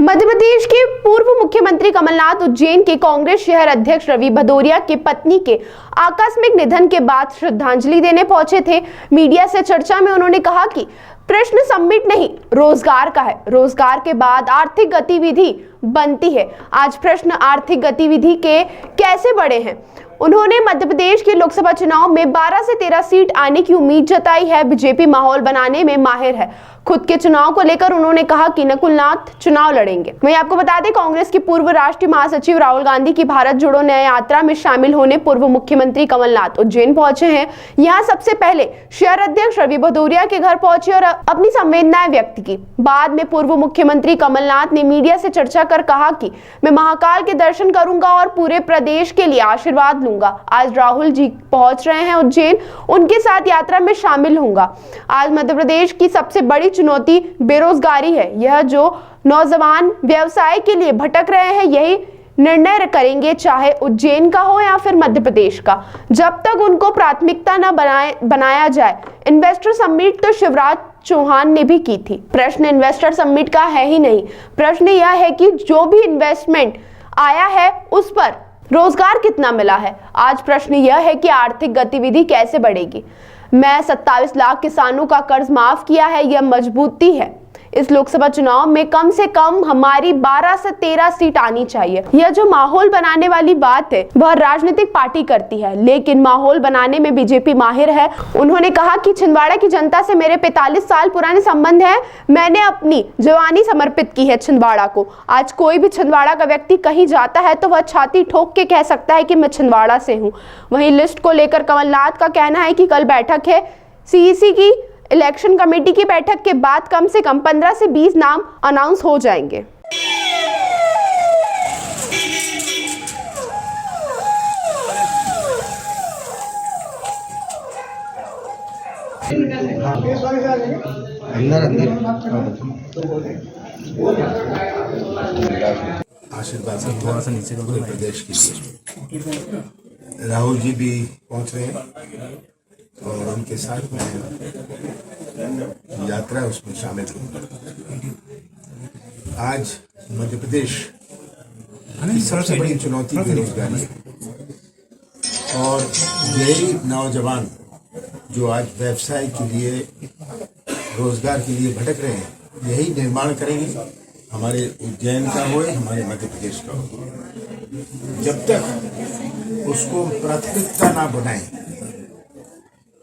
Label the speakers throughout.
Speaker 1: मध्य प्रदेश के पूर्व मुख्यमंत्री कमलनाथ उज्जैन के कांग्रेस शहर अध्यक्ष रवि भदौरिया की पत्नी के आकस्मिक निधन के बाद श्रद्धांजलि देने पहुंचे थे। मीडिया से चर्चा में उन्होंने कहा कि प्रश्न समिट नहीं, रोजगार का है। रोजगार के बाद आर्थिक गतिविधि बनती है। आज प्रश्न आर्थिक गतिविधि के कैसे बढ़े हैं। उन्होंने मध्य प्रदेश के लोकसभा चुनाव में 12 से 13 सीट आने की उम्मीद जताई है। बीजेपी माहौल बनाने में माहिर है। खुद के चुनाव को लेकर उन्होंने कहा कि नकुलनाथ चुनाव लड़ेंगे। वहीं आपको बता दें, कांग्रेस के पूर्व राष्ट्रीय महासचिव राहुल गांधी की भारत जोड़ो न्याय यात्रा में शामिल होने पूर्व मुख्यमंत्री कमलनाथ उज्जैन पहुंचे हैं। यहां सबसे पहले शहर अध्यक्ष रवि भदौरिया के घर पहुंचे और अपनी संवेदनाएं व्यक्त की। बाद में पूर्व मुख्यमंत्री कमलनाथ ने मीडिया से चर्चा कर कहा कि मैं महाकाल के दर्शन करूंगा और पूरे प्रदेश के लिए आशीर्वाद लूंगा। आज राहुल जी पहुंच रहे हैं उज्जैन, उनके साथ यात्रा में शामिल होऊंगा। आज मध्य प्रदेश की सबसे बड़ी चुनौती बेरोजगारी है। यह जो नौजवान व्यवसाय के लिए भटक रहे हैं, यही निर्णय करेंगे, चाहे उज्जैन का हो या फिर मध्य प्रदेश का, जब तक उनको प्राथमिकता न बनाया जाए। इन्वेस्टर समिट तो शिवराज चौहान ने भी की थी। प्रश्न इन्वेस्टर समिट का है ही नहीं। प्रश्न यह है कि जो भी इन्वेस्टमेंट आया है उस पर रोजगार कितना मिला है। आज प्रश्न यह है कि आर्थिक गतिविधि कैसे बढ़ेगी। मैं 27 लाख किसानों का कर्ज माफ किया है, यह मजबूती है। इस लोकसभा चुनाव में कम से कम हमारी 12 से 13 सीट आनी चाहिए। यह जो माहौल बनाने वाली बात है वह राजनीतिक पार्टी करती है, लेकिन माहौल बनाने में बीजेपी माहिर है। उन्होंने कहा कि छिंदवाड़ा की जनता से मेरे 45 साल पुराने संबंध हैं। मैंने अपनी जवानी समर्पित की है छिंदवाड़ा को। आज कोई भी छिंदवाड़ा का व्यक्ति कहीं जाता है तो वह छाती ठोक के कह सकता है कि मैं छिंदवाड़ा से हूँ। वहीं लिस्ट को लेकर कमलनाथ का कहना है कि कल बैठक है सीईसी की। इलेक्शन कमेटी की बैठक के बाद कम से कम 15 से 20 नाम अनाउंस हो जाएंगे।
Speaker 2: आशीर्वाद से थोड़ा सा नीचे पूरे प्रदेश के लिए राहुल जी भी पहुंच रहे हैं और उनके साथ में यात्रा उसमें शामिल हुई। आज मध्य प्रदेश की सबसे बड़ी चुनौती बेरोजगारी है और यही नौजवान जो आज व्यवसाय के लिए, रोजगार के लिए भटक रहे हैं, यही निर्माण करेंगे, हमारे उज्जैन का हो या हमारे मध्य प्रदेश का हो। जब तक उसको प्राथमिकता ना बनाए,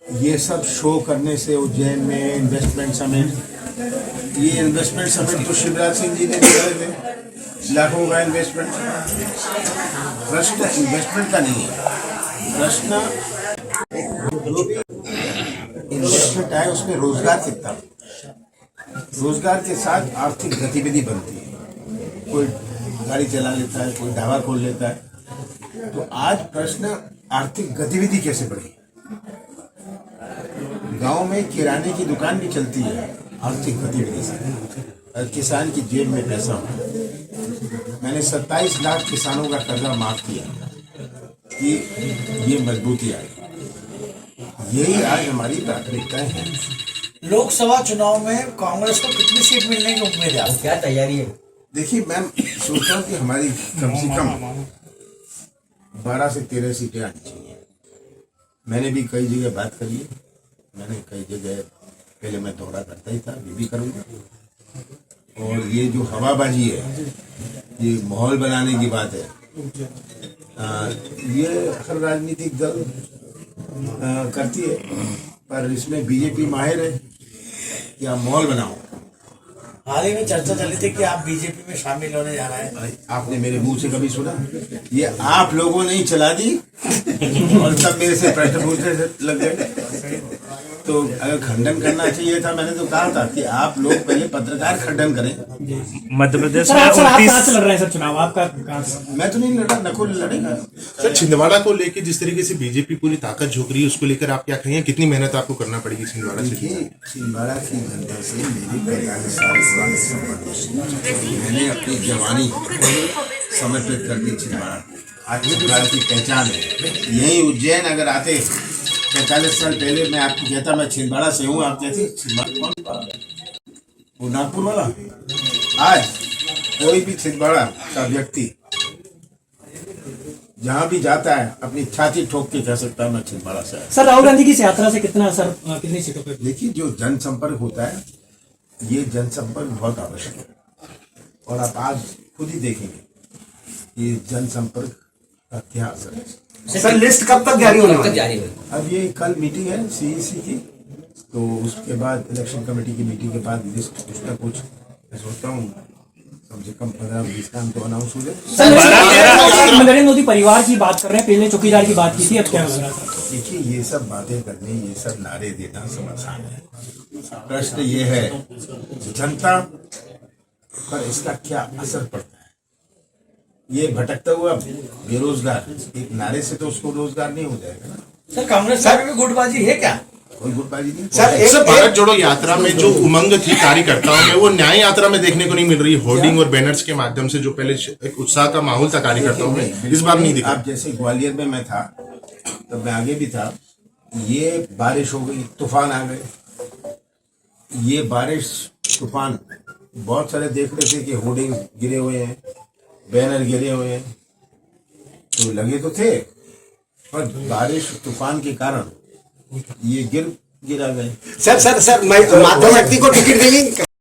Speaker 2: ये सब शो करने से उज्जैन में इन्वेस्टमेंट समिट, ये इन्वेस्टमेंट समिट तो शिवराज सिंह जी ने निकाले थे, लाखों का इन्वेस्टमेंट। प्रश्न इन्वेस्टमेंट का नहीं है, प्रश्न इन्वेस्टमेंट आए उसमें रोजगार कितना, रोजगार के साथ आर्थिक गतिविधि बनती है। कोई गाड़ी चला लेता है, कोई ढाबा खोल लेता है। तो आज प्रश्न आर्थिक गतिविधि कैसे बढ़ी। गांव में किराने की दुकान भी चलती है आर्थिक गतिविधि से, किसान की जेब में पैसा हो। मैंने 27 लाख किसानों का कर्जा माफ किया कि ये मजबूती आई। यही आज हमारी प्राथमिकताएं हैं।
Speaker 3: लोकसभा चुनाव में कांग्रेस को कितनी सीट मिलने की उम्मीद है, क्या तैयारी है?
Speaker 2: देखिए, मैं सोचता हूँ कि हमारी कम से कम 12 से 13 सीटें आनी चाहिए। मैंने भी कई जगह बात करी है, मैंने कई जगह पहले मैं दौरा करता ही था, अभी भी करूँगा। और ये जो हवाबाजी है, ये माहौल बनाने की बात है, ये हर राजनीतिक दल करती है, पर इसमें बीजेपी माहिर है कि आप माहौल बनाओ।
Speaker 3: हाल ही में चर्चा चली थी कि आप बीजेपी में शामिल होने जा रहे हैं।
Speaker 2: आपने मेरे मुंह से कभी सुना? ये आप लोगों ने ही चला दी और तब मेरे से प्रश्न पूछने लग गए। तो अगर खंडन करना चाहिए था, मैंने तो कहा था कि आप लोग पहले पत्रकार खंडन करें।
Speaker 4: मध्य प्रदेश में
Speaker 3: कहाँ से लड़ रहे हैं सर चुनाव? आपका कहाँ से?
Speaker 2: मैं तो नहीं लड़ा, नकुल लड़ेगा।
Speaker 5: सर, छिंदवाड़ा को लेकर जिस तरीके से बीजेपी पूरी ताकत झोंक रही है, उसको लेकर आप क्या कहेंगे? कितनी मेहनत आपको करना पड़ेगी छिंदवाड़ा से?
Speaker 2: छिंदवाड़ा की जनता से मेरी 45 साल पुराने संबंध, मैंने अपनी जवानी समर्पित कर दी छिंदवाड़ा। आज छिंदवाड़ा की पहचान है। यही उज्जैन अगर आते 45 साल पहले, मैं आपको कहता मैं छिंदवाड़ा से हूँ, आप कहती छिंदवाड़ा कौन? वो नागपुर वाला। आज कोई भी छिंदवाड़ा का व्यक्ति जहाँ भी जाता है अपनी छाती ठोक के कह सकता है मैं छिंदवाड़ा से आया।
Speaker 4: सर राहुल गांधी की इस यात्रा से कितना असर कितनी सीटों पे?
Speaker 2: देखिए जो जनसंपर्क होता है ये जनसंपर्क बहुत आवश्यक है और आप आज खुद ही देखेंगे ये जनसंपर्क का क्या असर है।
Speaker 6: सर लिस्ट कब तक जारी होने वाली है?
Speaker 2: अब ये कल मीटिंग है सीईसी की, तो उसके बाद इलेक्शन कमेटी की मीटिंग के बाद लिस्ट कुछ ना कुछ मैं सोचता हूँ कम से कम 15-20 काम तो अनाउंस हो जाए।
Speaker 4: सर नरेंद्र मोदी परिवार की बात कर रहे हैं, पहले चौकीदार की बात की थी, अब क्या लग रहा है?
Speaker 2: देखिए ये सब बातें करने ये सब नारे देना सब आसान है। प्रश्न ये है जनता पर इसका क्या असर पड़ता है। ये भटकता हुआ बेरोजगार एक नारे से तो उसको रोजगार नहीं हो जाएगा ना।
Speaker 3: सर कांग्रेस पार्टी में गुटबाजी है क्या?
Speaker 2: कोई गुटबाजी नहीं।
Speaker 5: सर भारत जोड़ो यात्रा में जो उमंग थी कार्यकर्ताओं में वो न्याय यात्रा में देखने को नहीं मिल रही। होर्डिंग और बैनर्स के माध्यम से जो पहले एक उत्साह का माहौल था कार्यकर्ताओं में इस बार नहीं दिखा।
Speaker 2: आप जैसे ग्वालियर में मैं था तब मैं आगे भी था, ये बारिश हो गई तूफान आ गए, ये बारिश तूफान बहुत सारे देख रहे थे कि होर्डिंग गिरे हुए हैं बैनर गिरे हुए हैं तो लगे तो थे पर बारिश तूफान के कारण ये गिरा गए।
Speaker 6: सर माध्यम व्यक्ति को टिकट देंगे?